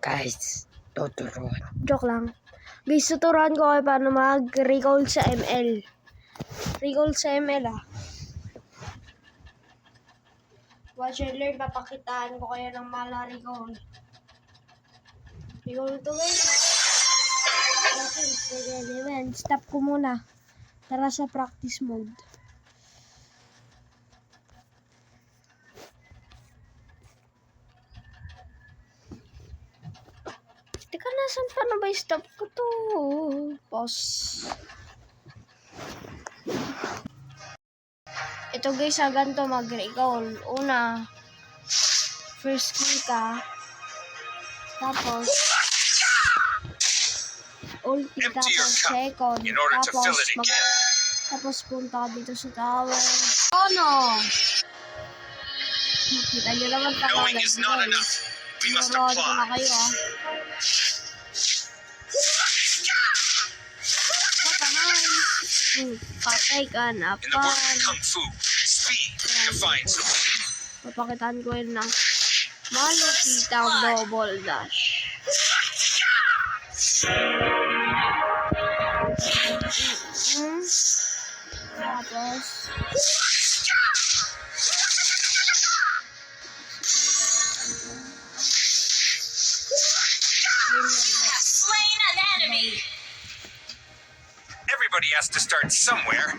Guys, tuturuan. Joke lang. Guys, tuturuan ko kayo paano mag-recall sa ML. Recall sa ML Watch and learn, papakitaan ko kayo ng mala recall. Recall to guys. Stop ko muna. Tara sa practice mode. Teka, nasan pa na ba yung stop ko to? Pause. Ito guys, ganito mag-recall. Una, first click ka. Tapos, ulti. Tapos, second. Tapos, punta ka dito sa tower. Oh no! Kita nyo naman talaga. Turuan ko na kayo Patay ka na pa. Papakitaan ko yun ng malupitang double dash. Tapos Everybody has to start somewhere.